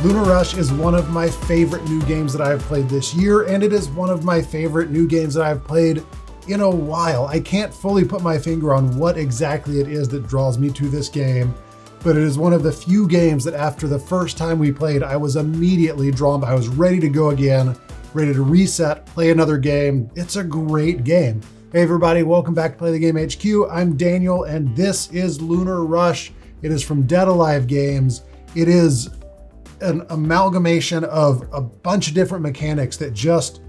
Lunar Rush is one of my favorite new games that I have played this year, and it is one of my favorite new games that I've played in a while. I can't fully put my finger on what exactly it is that draws me to this game, but it is one of the few games that after the first time we played, I was immediately drawn by. I was ready to go again, ready to reset, play another game. It's a great game. Hey everybody, welcome back to Play the Game HQ. I'm Daniel, and this is Lunar Rush. It is from Dead Alive Games. It is an amalgamation of a bunch of different mechanics that just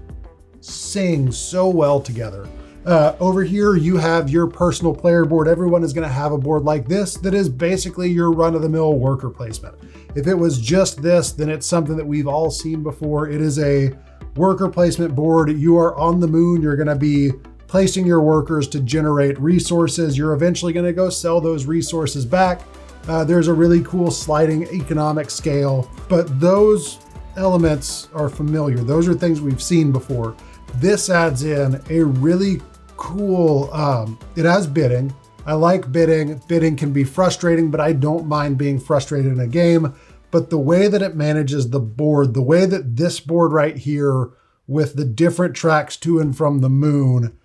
sing so well together. Over here, you have your personal player board. Everyone is going to have a board like this that is basically your run-of-the-mill worker placement. If it was just this, then it's something that we've all seen before. It is a worker placement board. You are on the moon. You're going to be placing your workers to generate resources. You're eventually going to go sell those resources back. There's a really cool sliding economic scale, but those elements are familiar. Those are things we've seen before. This adds in a really cool, it has bidding. I like bidding. Bidding can be frustrating, but I don't mind being frustrated in a game. But the way that it manages the board, the way that this board right here with the different tracks to and from the moon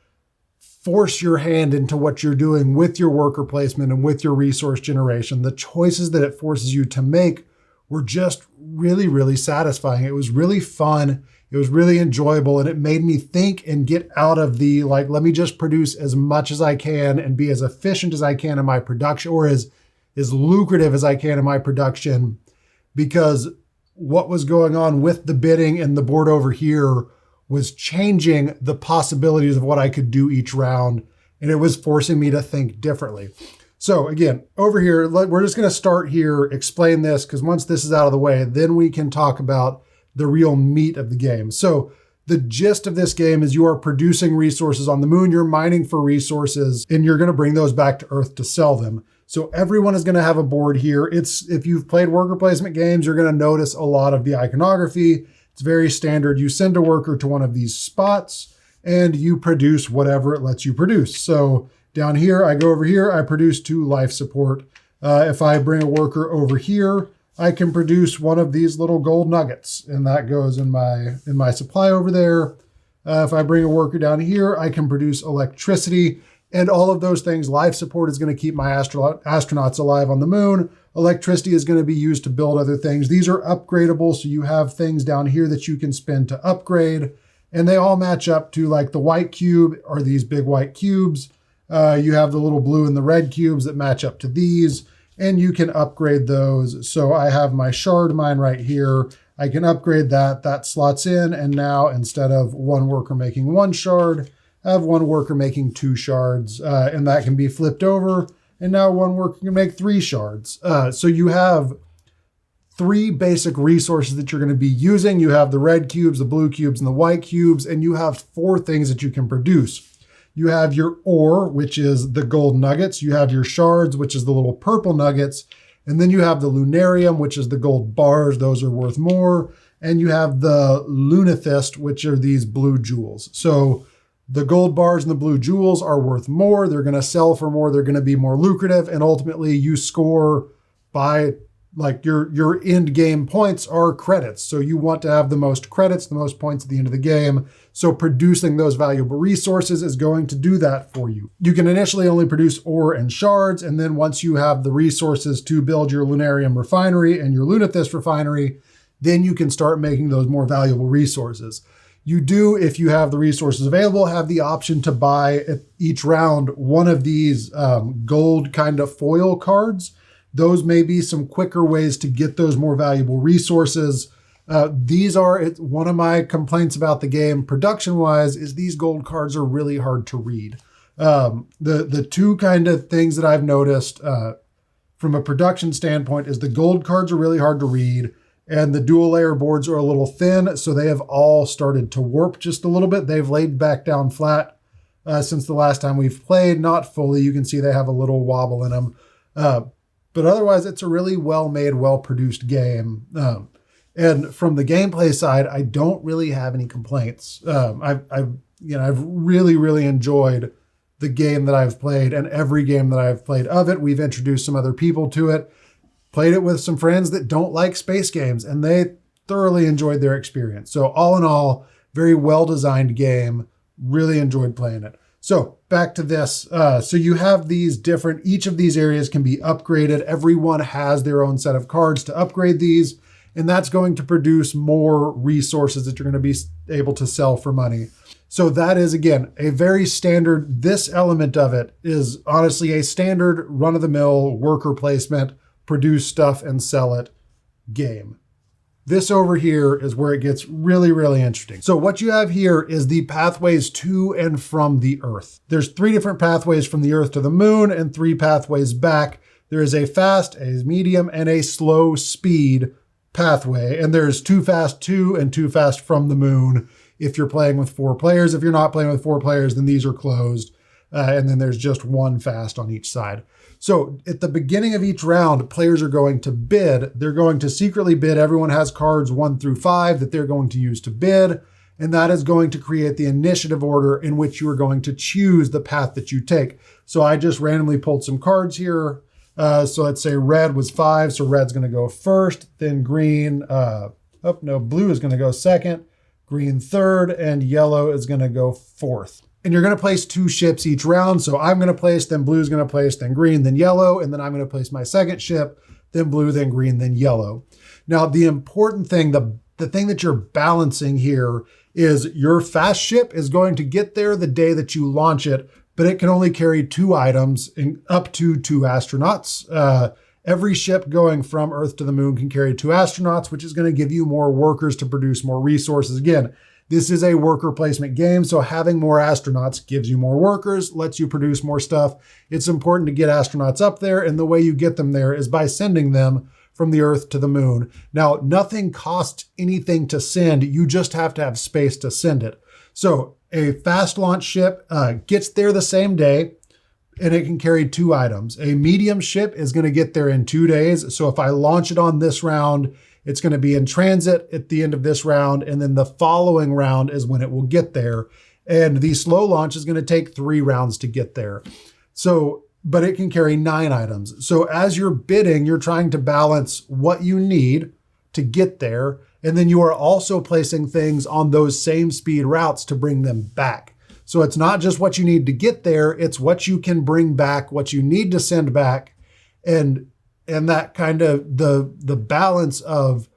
force your hand into what you're doing with your worker placement and with your resource generation. The choices that it forces you to make were just really, really satisfying. It was really fun. It was really enjoyable, and it made me think and get out of the, like, let me just produce as much as I can and be as efficient as I can in my production, or as lucrative as I can in my production, because what was going on with the bidding and the board over here was changing the possibilities of what I could do each round, and it was forcing me to think differently. So again, over here, we're just going to start here, explain this, because once this is out of the way, then we can talk about the real meat of the game. So the gist of this game is you are producing resources on the moon, you're mining for resources, and you're going to bring those back to Earth to sell them. So everyone is going to have a board here. If you've played worker placement games, you're going to notice a lot of the iconography. It's very standard. You send a worker to one of these spots and you produce whatever it lets you produce. So down here, I go over here, I produce 2 life support. If I bring a worker over here, I can produce one of these little gold nuggets, and that goes in my supply over there. If I bring a worker down here, I can produce electricity, and all of those things. Life support is going to keep my astronauts alive on the moon. Electricity is going to be used to build other things. These are upgradable, so you have things down here that you can spend to upgrade, and they all match up to, like, the white cube are these big white cubes. You have the little blue and the red cubes that match up to these, and you can upgrade those. So I have my shard mine right here. I can upgrade that. That slots in, and now instead of one worker making 1 shard, I have 1 worker making 2 shards, and that can be flipped over. And now 1 worker can make 3 shards. So you have 3 basic resources that you're going to be using. You have the red cubes, the blue cubes, and the white cubes, and you have 4 things that you can produce. You have your ore, which is the gold nuggets. You have your shards, which is the little purple nuggets. And then you have the lunarium, which is the gold bars. Those are worth more. And you have the lunathist, which are these blue jewels. So the gold bars and the blue jewels are worth more. They're going to sell for more. They're going to be more lucrative. And ultimately you score by, like, your end game points are credits. So you want to have the most credits, the most points at the end of the game. So producing those valuable resources is going to do that for you. You can initially only produce ore and shards. And then once you have the resources to build your lunarium refinery and your lunathist refinery, then you can start making those more valuable resources. You do, if you have the resources available, have the option to buy at each round one of these gold kind of foil cards. Those may be some quicker ways to get those more valuable resources. These are, one of my complaints about the game production-wise is these gold cards are really hard to read. The 2 kind of things that I've noticed from a production standpoint is the gold cards are really hard to read, and the dual layer boards are a little thin, so they have all started to warp just a little bit. They've laid back down flat since the last time we've played, not fully. You can see they have a little wobble in them. But otherwise, it's a really well-made, well-produced game. And from the gameplay side, I don't really have any complaints. I've really, really enjoyed the game that I've played, and every game that I've played of it. We've introduced some other people to it. Played it with some friends that don't like space games, and they thoroughly enjoyed their experience. So all in all, very well-designed game. Really enjoyed playing it. So back to this. So you have these different, each of these areas can be upgraded. Everyone has their own set of cards to upgrade these, and that's going to produce more resources that you're going to be able to sell for money. So that is, again, a very standard, this element of it is honestly a standard run-of-the-mill worker placement, produce stuff and sell it game. This over here is where it gets really, really interesting. So what you have here is the pathways to and from the Earth. There's 3 different pathways from the Earth to the moon and 3 pathways back. There is a fast, a medium, and a slow speed pathway. And there's 2 fast to and 2 fast from the moon if you're playing with 4 players. If you're not playing with 4 players, then these are closed. And then there's just 1 fast on each side. So at the beginning of each round, players are going to bid. They're going to secretly bid. Everyone has cards 1 through 5 that they're going to use to bid. And that is going to create the initiative order in which you are going to choose the path that you take. So I just randomly pulled some cards here. So let's say red was 5. So red's going to go first, then green. Blue is going to go second, green third, and yellow is going to go fourth. And you're going to place 2 ships each round. So I'm going to place, then blue's going to place, then green, then yellow. And then I'm going to place my second ship, then blue, then green, then yellow. Now, the important thing, the thing that you're balancing here is your fast ship is going to get there the day that you launch it, but it can only carry 2 items and up to 2 astronauts. Every ship going from Earth to the moon can carry 2 astronauts, which is going to give you more workers to produce more resources. Again, this is a worker placement game, so having more astronauts gives you more workers, lets you produce more stuff. It's important to get astronauts up there, and the way you get them there is by sending them from the Earth to the moon. Now, nothing costs anything to send. You just have to have space to send it. So a fast launch ship gets there the same day, and it can carry 2 items. A medium ship is going to get there in 2 days. So if I launch it on this round, it's going to be in transit at the end of this round, and then the following round is when it will get there. And the slow launch is going to take 3 rounds to get there. So, but it can carry 9 items. So as you're bidding, you're trying to balance what you need to get there. And then you are also placing things on those same speed routes to bring them back. So it's not just what you need to get there, it's what you can bring back, what you need to send back. And that kind of the balance of,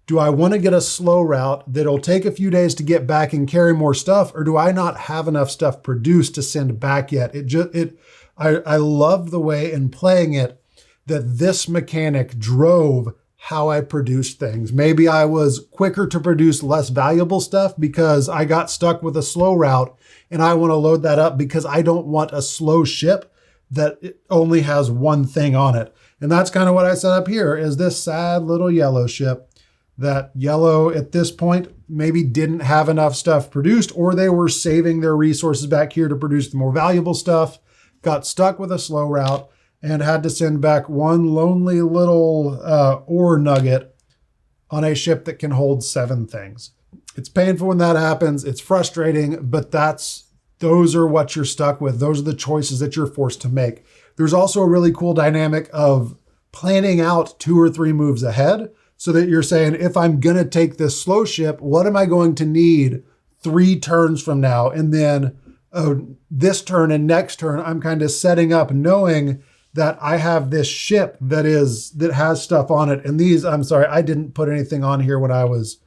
do I want to get a slow route that'll take a few days to get back and carry more stuff, or do I not have enough stuff produced to send back yet? I love the way in playing it that this mechanic drove how I produced things. Maybe I was quicker to produce less valuable stuff because I got stuck with a slow route, and I want to load that up because I don't want a slow ship that it only has 1 thing on it. And that's kind of what I set up here, is this sad little yellow ship. That yellow at this point maybe didn't have enough stuff produced, or they were saving their resources back here to produce the more valuable stuff, got stuck with a slow route, and had to send back 1 lonely little ore nugget on a ship that can hold 7 things. It's painful when that happens. It's frustrating, but those are what you're stuck with. Those are the choices that you're forced to make. There's also a really cool dynamic of planning out 2 or 3 moves ahead, so that you're saying, if I'm going to take this slow ship, what am I going to need 3 turns from now? And then this turn and next turn, I'm kind of setting up knowing that I have this ship that has stuff on it. And these, I'm sorry, I didn't put anything on here when I was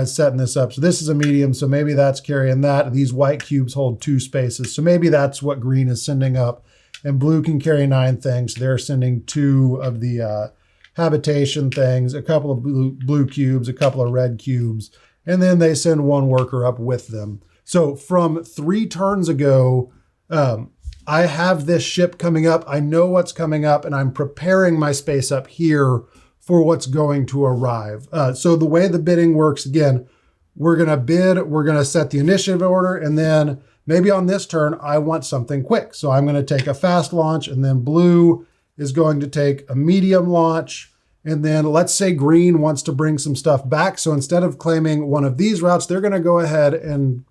setting this up. So this is a medium, so maybe that's carrying that. These white cubes hold 2 spaces. So maybe that's what green is sending up. And blue can carry 9 things. They're sending 2 of the habitation things, a couple of blue cubes, a couple of red cubes, and then they send 1 worker up with them. So from 3 turns ago, I have this ship coming up. I know what's coming up, and I'm preparing my space up here for what's going to arrive. So the way the bidding works, again, we're going to bid, we're going to set the initiative order, and then maybe on this turn, I want something quick. So I'm going to take a fast launch, and then blue is going to take a medium launch. And then let's say green wants to bring some stuff back. So instead of claiming one of these routes, they're going to go ahead and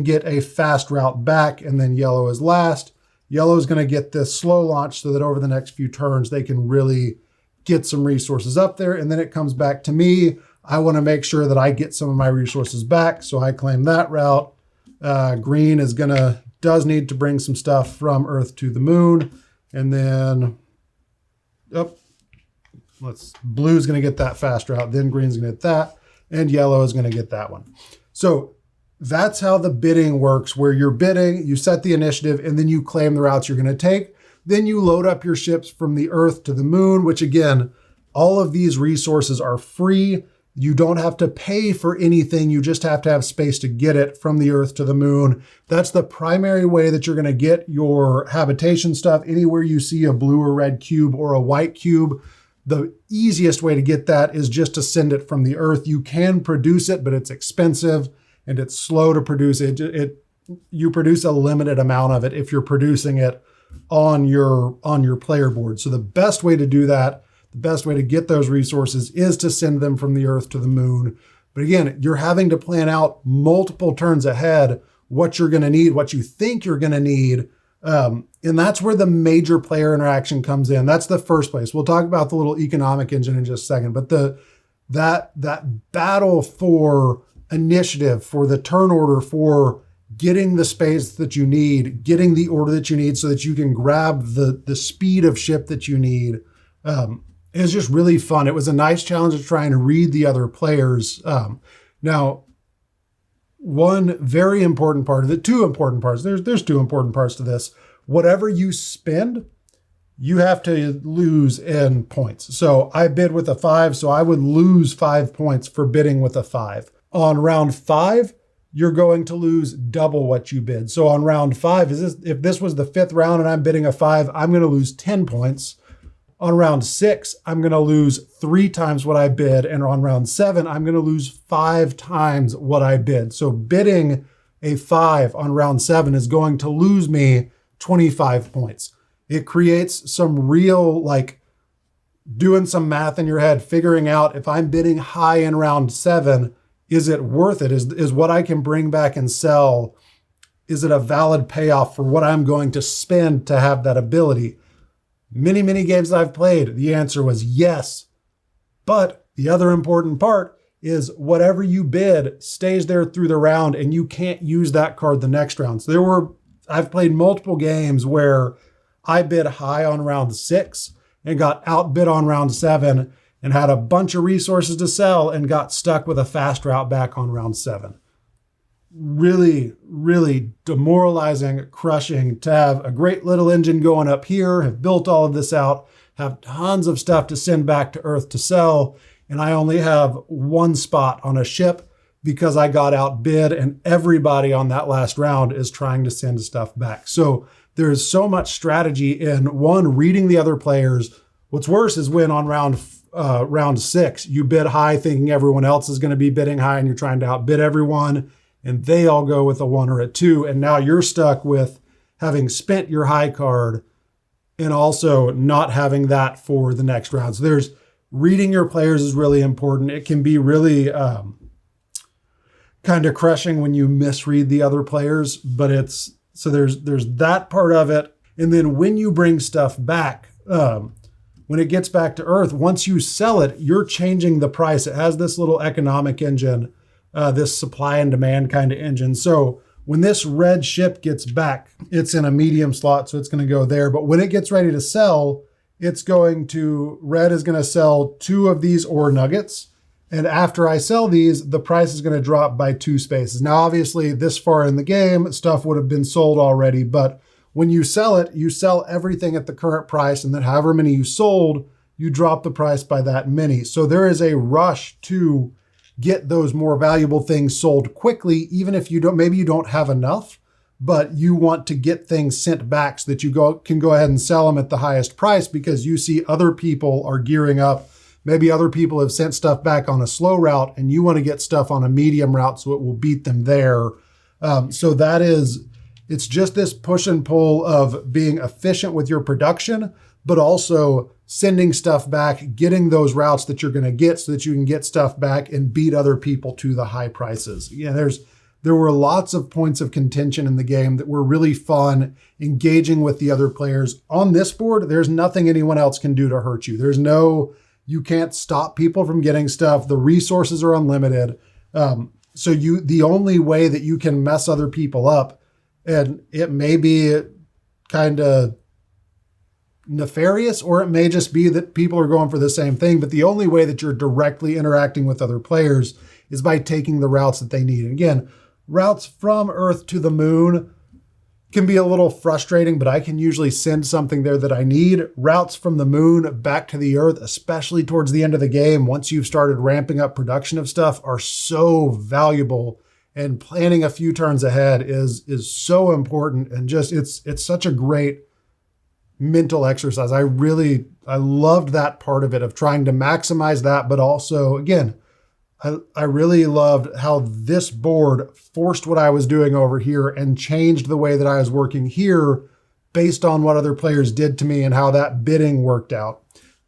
get a fast route back. And then yellow is last. Yellow is going to get this slow launch so that over the next few turns, they can really get some resources up there, and then it comes back to me. I want to make sure that I get some of my resources back, so I claim that route. Green does need to bring some stuff from Earth to the moon, and then blue's going to get that fast route, then green's going to get that, and yellow is going to get that one. So that's how the bidding works, where you're bidding, you set the initiative, and then you claim the routes you're going to take. Then you load up your ships from the Earth to the moon, which again, all of these resources are free. You don't have to pay for anything. You just have to have space to get it from the Earth to the moon. That's the primary way that you're going to get your habitation stuff. Anywhere you see a blue or red cube or a white cube, the easiest way to get that is just to send it from the Earth. You can produce it, but it's expensive and it's slow to produce. You produce a limited amount of it if you're producing it on your player board. So the best way to do that, the best way to get those resources is to send them from the Earth to the moon. But again, you're having to plan out multiple turns ahead what you're going to need, what you think you're going to need. And that's where the major player interaction comes in. That's the first place. We'll talk about the little economic engine in just a second, but that battle for initiative, for the turn order, for getting the space that you need, getting the order that you need so that you can grab the speed of ship that you need, is just really fun. It was a nice challenge of trying to read the other players. Now, one very important part of it, two important parts. There's two important parts to this. Whatever you spend, you have to lose in points. So I bid with a 5, so I would lose 5 points for bidding with a 5. On round 5, you're going to lose double what you bid. So on round 5, if this was the 5th round and I'm bidding a 5, I'm going to lose 10 points. On round 6, I'm going to lose 3 times what I bid. And on round 7, I'm going to lose 5 times what I bid. So bidding a 5 on round 7 is going to lose me 25 points. It creates some real, doing some math in your head, figuring out if I'm bidding high in round 7, is it worth it? Is what I can bring back and sell, is it a valid payoff for what I'm going to spend to have that ability? Many, many games I've played, the answer was yes. But the other important part is whatever you bid stays there through the round and you can't use that card the next round. So I've played multiple games where I bid high on round 6 and got outbid on round 7 and had a bunch of resources to sell and got stuck with a fast route back on round 7. Really, really demoralizing, crushing to have a great little engine going up here, have built all of this out, have tons of stuff to send back to Earth to sell, and I only have one spot on a ship because I got outbid and everybody on that last round is trying to send stuff back. So there's so much strategy in, one, reading the other players. What's worse is when on round 6, you bid high thinking everyone else is going to be bidding high and you're trying to outbid everyone and they all go with a 1 or a 2. And now you're stuck with having spent your high card and also not having that for the next round. So there's reading your players is really important. It can be really kind of crushing when you misread the other players, but there's that part of it. And then when you bring stuff back, when it gets back to Earth, once you sell it, you're changing the price. It has this little economic engine, this supply and demand kind of engine. So when this red ship gets back, it's in a medium slot, so it's going to go there. But when it gets ready to sell, red is going to sell 2 of these ore nuggets. And after I sell these, the price is going to drop by 2 spaces. Now, obviously, this far in the game, stuff would have been sold already, but when you sell it, you sell everything at the current price, and then however many you sold, you drop the price by that many. So there is a rush to get those more valuable things sold quickly, even if maybe you don't have enough, but you want to get things sent back so that you can go ahead and sell them at the highest price because you see other people are gearing up. Maybe other people have sent stuff back on a slow route and you want to get stuff on a medium route so it will beat them there. It's just this push and pull of being efficient with your production, but also sending stuff back, getting those routes that you're going to get so that you can get stuff back and beat other people to the high prices. Yeah, there were lots of points of contention in the game that were really fun, engaging with the other players. On this board, there's nothing anyone else can do to hurt you. You can't stop people from getting stuff. The resources are unlimited. So the only way that you can mess other people up, and it may be kind of nefarious, or it may just be that people are going for the same thing, but the only way that you're directly interacting with other players is by taking the routes that they need. And again, routes from Earth to the moon can be a little frustrating, but I can usually send something there that I need. Routes from the moon back to the Earth, especially towards the end of the game, once you've started ramping up production of stuff, are so valuable. And planning a few turns ahead is so important. And just, it's such a great mental exercise. I loved that part of it, of trying to maximize that, but also, again, I really loved how this board forced what I was doing over here and changed the way that I was working here based on what other players did to me and how that bidding worked out.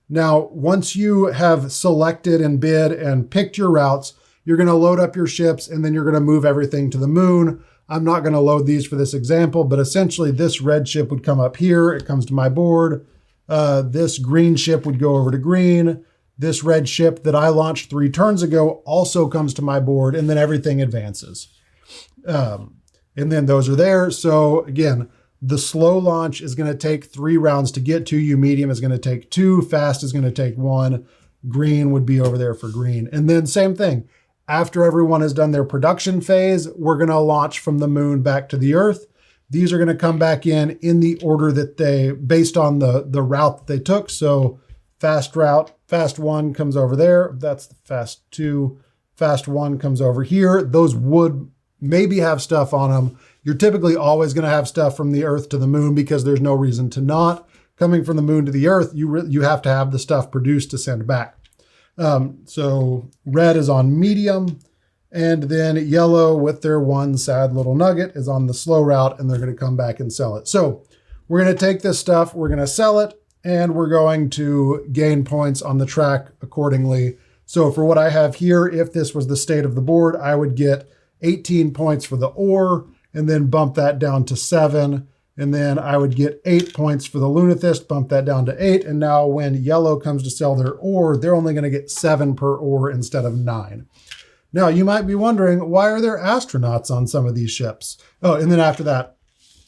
Now, once you have selected and bid and picked your routes, you're going to load up your ships and then you're going to move everything to the moon. I'm not going to load these for this example, but essentially this red ship would come up here. It comes to my board. This green ship would go over to green. This red ship that I launched 3 turns ago also comes to my board, and then everything advances. And then those are there. So again, the slow launch is going to take 3 rounds to get to you. Medium is going to take 2. Fast is going to take 1. Green would be over there for green. And then same thing. After everyone has done their production phase, we're going to launch from the moon back to the Earth. These are going to come back in the order that based on the route that they took. So fast route, fast 1 comes over there. That's the fast 2. Fast 1 comes over here. Those would maybe have stuff on them. You're typically always going to have stuff from the Earth to the moon because there's no reason to not. Coming from the moon to the Earth, you have to have the stuff produced to send back. So red is on medium, and then yellow with their one sad little nugget is on the slow route, and they're going to come back and sell it. So we're going to take this stuff, we're going to sell it, and we're going to gain points on the track accordingly. So for what I have here, if this was the state of the board, I would get 18 points for the ore, and then bump that down to 7. And then I would get 8 points for the Lunathist, bump that down to 8. And now when yellow comes to sell their ore, they're only going to get 7 per ore instead of 9. Now you might be wondering, why are there astronauts on some of these ships? Oh, and then after that,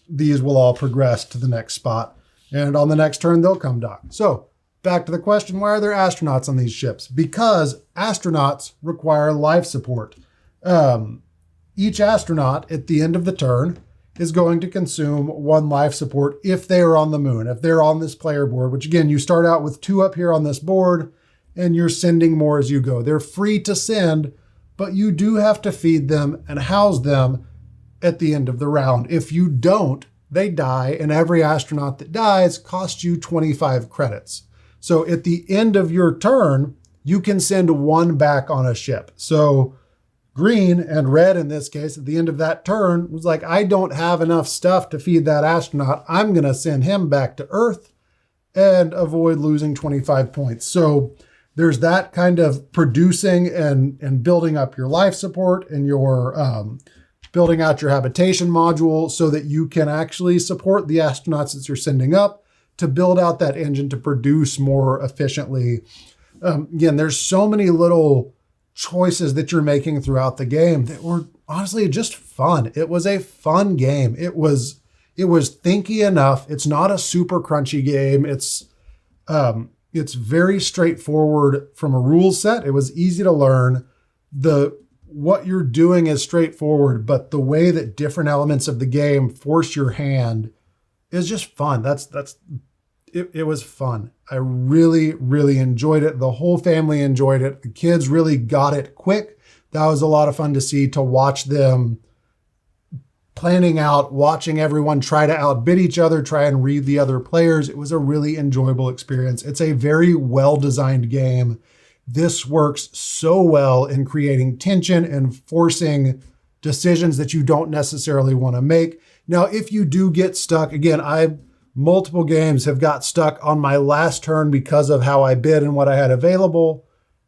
these will all progress to the next spot. And on the next turn, they'll come dock. So back to the question, why are there astronauts on these ships? Because astronauts require life support. Each astronaut at the end of the turn is going to consume 1 life support if they are on the moon, if they're on this player board, which again, you start out with 2 up here on this board and you're sending more as you go. They're free to send, but you do have to feed them and house them at the end of the round. If you don't, they die, and every astronaut that dies costs you 25 credits. So at the end of your turn, you can send 1 back on a ship. So green and red in this case, at the end of that turn, was like, I don't have enough stuff to feed that astronaut. I'm going to send him back to Earth and avoid losing 25 points. So there's that kind of producing and building up your life support and your building out your habitation module so that you can actually support the astronauts that you're sending up to build out that engine to produce more efficiently. Again, there's so many little choices that you're making throughout the game that were honestly just fun. It was a fun game. It was thinky enough. It's not a super crunchy game. It's very straightforward from a rule set. It was easy to learn. What you're doing is straightforward, but the way that different elements of the game force your hand is just fun. It was fun. I really, really enjoyed it. The whole family enjoyed it. The kids really got it quick. That was a lot of fun to see, to watch them planning out, watching everyone try to outbid each other, try and read the other players. It was a really enjoyable experience. It's a very well-designed game. This works so well in creating tension and forcing decisions that you don't necessarily want to make. Now, if you do get stuck, again, multiple games have got stuck on my last turn because of how I bid and what I had available.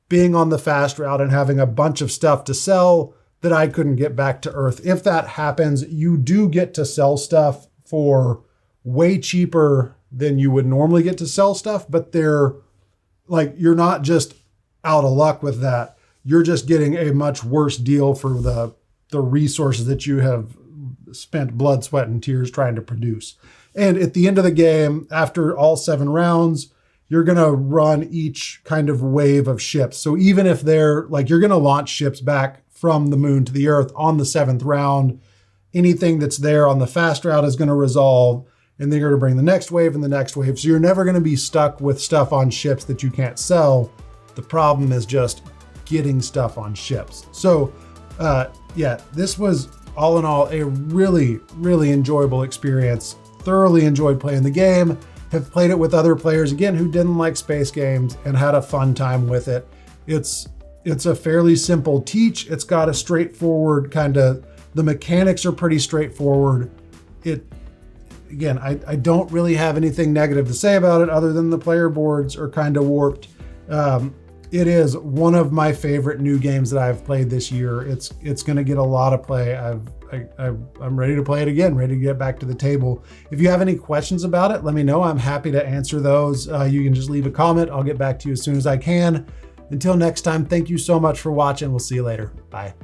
Being on the fast route and having a bunch of stuff to sell, that I couldn't get back to Earth. If that happens, you do get to sell stuff for way cheaper than you would normally get to sell stuff, but they're like, you're not just out of luck with that. You're just getting a much worse deal for the resources that you have spent blood, sweat, and tears trying to produce. And at the end of the game, after all 7 rounds, you're going to run each kind of wave of ships. So even if they're like, you're going to launch ships back from the moon to the Earth on the 7th round, anything that's there on the fast route is going to resolve, and then you're going to bring the next wave and the next wave. So you're never going to be stuck with stuff on ships that you can't sell. The problem is just getting stuff on ships. So yeah, this was all in all a really, really enjoyable experience. Thoroughly enjoyed playing the game. Have played it with other players, again, who didn't like space games and had a fun time with it. It's a fairly simple teach. It's got a straightforward kind of, the mechanics are pretty straightforward. Again, I don't really have anything negative to say about it other than the player boards are kind of warped. It is one of my favorite new games that I've played this year. It's going to get a lot of play. I'm ready to play it again, ready to get back to the table. If you have any questions about it, let me know. I'm happy to answer those. You can just leave a comment. I'll get back to you as soon as I can. Until next time, thank you so much for watching. We'll see you later. Bye.